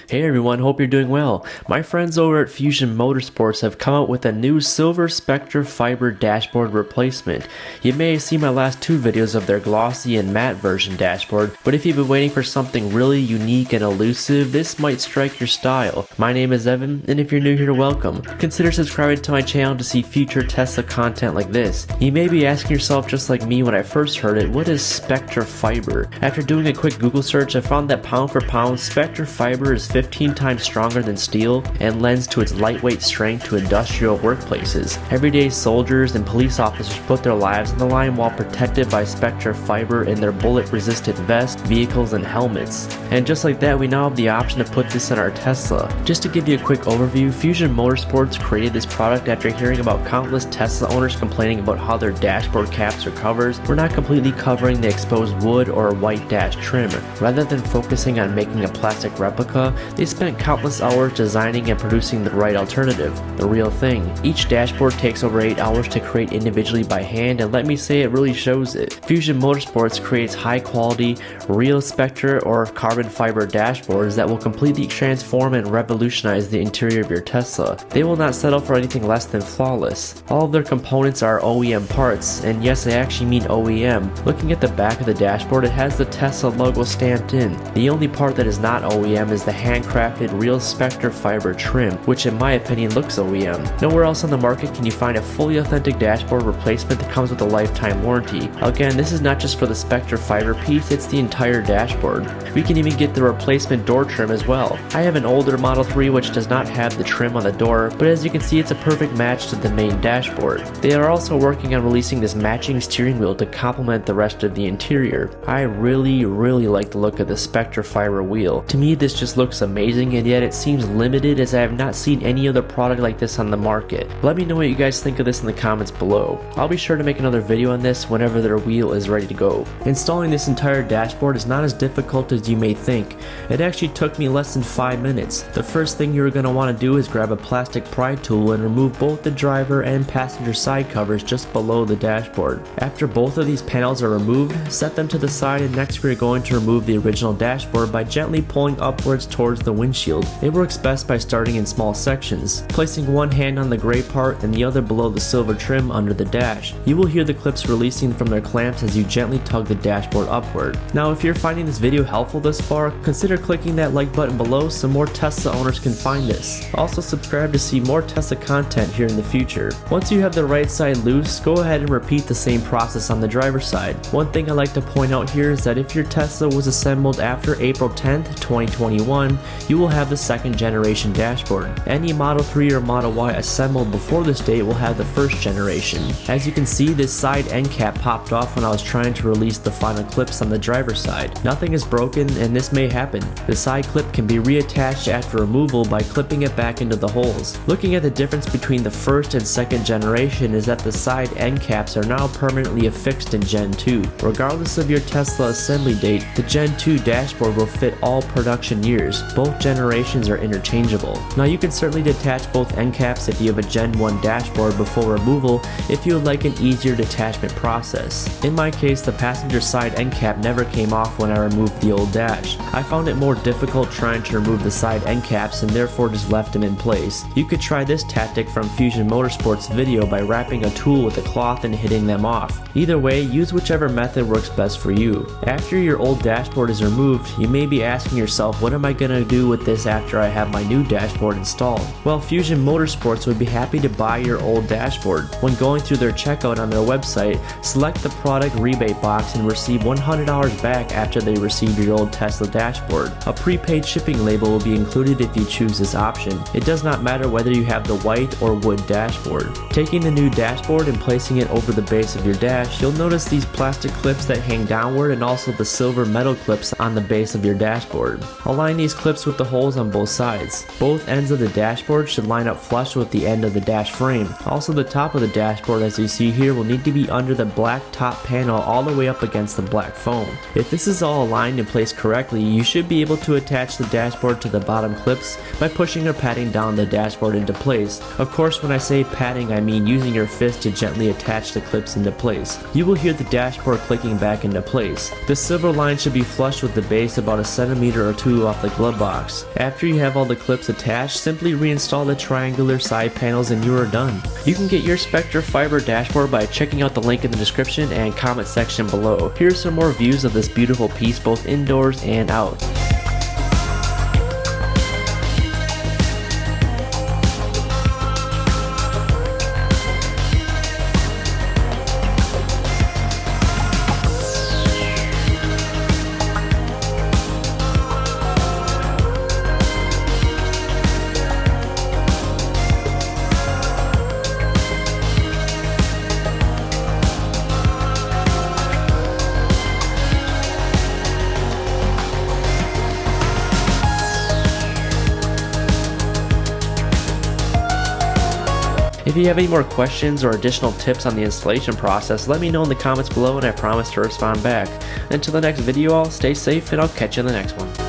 Hey everyone, hope you're doing well. My friends over at Fusion Motorsports have come out with a new Silver Spectre Fiber dashboard replacement. You may have seen my last two videos of their glossy and matte version dashboard, but if you've been waiting for something really unique and elusive, this might strike your style. My name is Evan, and if you're new here, welcome. Consider subscribing to my channel to see future Tesla content like this. You may be asking yourself just like me when I first heard it, what is Spectre Fiber? After doing a quick Google search, I found that pound for pound, Spectre Fiber is 15 times stronger than steel and lends to its lightweight strength to industrial workplaces. Everyday soldiers and police officers put their lives on the line while protected by Spectre Fiber in their bullet-resistant vests, vehicles, and helmets. And just like that, we now have the option to put this in our Tesla. Just to give you a quick overview, Fusion Motorsports created this product after hearing about countless Tesla owners complaining about how their dashboard caps or covers were not completely covering the exposed wood or white dash trim. Rather than focusing on making a plastic replica, they spent countless hours designing and producing the right alternative, the real thing. Each dashboard takes over 8 hours to create individually by hand, and let me say it really shows it. Fusion Motorsports creates high quality, real Spectre or carbon fiber dashboards that will completely transform and revolutionize the interior of your Tesla. They will not settle for anything less than flawless. All of their components are OEM parts, and yes, I actually mean OEM. Looking at the back of the dashboard, it has the Tesla logo stamped in. The only part that is not OEM is the handcrafted real Spectre Fiber trim, which in my opinion looks OEM. Nowhere else on the market can you find a fully authentic dashboard replacement that comes with a lifetime warranty. Again, this is not just for the Spectre Fiber piece, it's the entire dashboard. We can even get the replacement door trim as well. I have an older Model 3 which does not have the trim on the door, but as you can see, it's a perfect match to the main dashboard. They are also working on releasing this matching steering wheel to complement the rest of the interior. I really like the look of the Spectre Fiber wheel. To me, this just looks amazing, and yet it seems limited as I have not seen any other product like this on the market. Let me know what you guys think of this in the comments below. I'll be sure to make another video on this whenever their wheel is ready to go. Installing this entire dashboard is not as difficult as you may think. It actually took me less than 5 minutes. The first thing you're going to want to do is grab a plastic pry tool and remove both the driver and passenger side covers just below the dashboard. After both of these panels are removed, set them to the side, and next we're going to remove the original dashboard by gently pulling upwards towards the windshield. It works best by starting in small sections, placing one hand on the gray part and the other below the silver trim under the dash. You will hear the clips releasing from their clamps as you gently tug the dashboard upward. Now, if you're finding this video helpful thus far, consider clicking that like button below so more Tesla owners can find this. Also subscribe to see more Tesla content here in the future. Once you have the right side loose, go ahead and repeat the same process on the driver's side. One thing I like to point out here is that if your Tesla was assembled after April 10th, 2021, you will have the second generation dashboard. Any Model 3 or Model Y assembled before this date will have the first generation. As you can see, this side end cap popped off when I was trying to release the final clips on the driver's side. Nothing is broken, and this may happen. The side clip can be reattached after removal by clipping it back into the holes. Looking at the difference between the first and second generation is that the side end caps are now permanently affixed in Gen 2. Regardless of your Tesla assembly date, the Gen 2 dashboard will fit all production years. Both generations are interchangeable. Now, you can certainly detach both end caps if you have a Gen 1 dashboard before removal if you would like an easier detachment process. In my case, the passenger side end cap never came off when I removed the old dash. I found it more difficult trying to remove the side end caps and therefore just left them in place. You could try this tactic from Fusion Motorsports video by wrapping a tool with a cloth and hitting them off. Either way, use whichever method works best for you. After your old dashboard is removed, you may be asking yourself, what am I going to do with this after I have my new dashboard installed? Well, Fusion Motorsports would be happy to buy your old dashboard. When going through their checkout on their website, select the product rebate box and receive $100 back after they receive your old Tesla dashboard. A prepaid shipping label will be included if you choose this option. It does not matter whether you have the white or wood dashboard. Taking the new dashboard and placing it over the base of your dash, you'll notice these plastic clips that hang downward and also the silver metal clips on the base of your dashboard. Align these clips with the holes on both sides. Both ends of the dashboard should line up flush with the end of the dash frame. Also, the top of the dashboard, as you see here, will need to be under the black top panel all the way up against the black foam. If this is all aligned and placed correctly, you should be able to attach the dashboard to the bottom clips by pushing or patting down the dashboard into place. Of course, when I say patting, I mean using your fist to gently attach the clips into place. You will hear the dashboard clicking back into place. The silver line should be flush with the base about a centimeter or two off the glove box. After you have all the clips attached, simply reinstall the triangular side panels and you are done. You can get your Spectre Fiber dashboard by checking out the link in the description and comment section below. Here's some more views of this beautiful piece both indoors and out. If you have any more questions or additional tips on the installation process, let me know in the comments below and I promise to respond back. Until the next video, I'll stay safe and I'll catch you in the next one.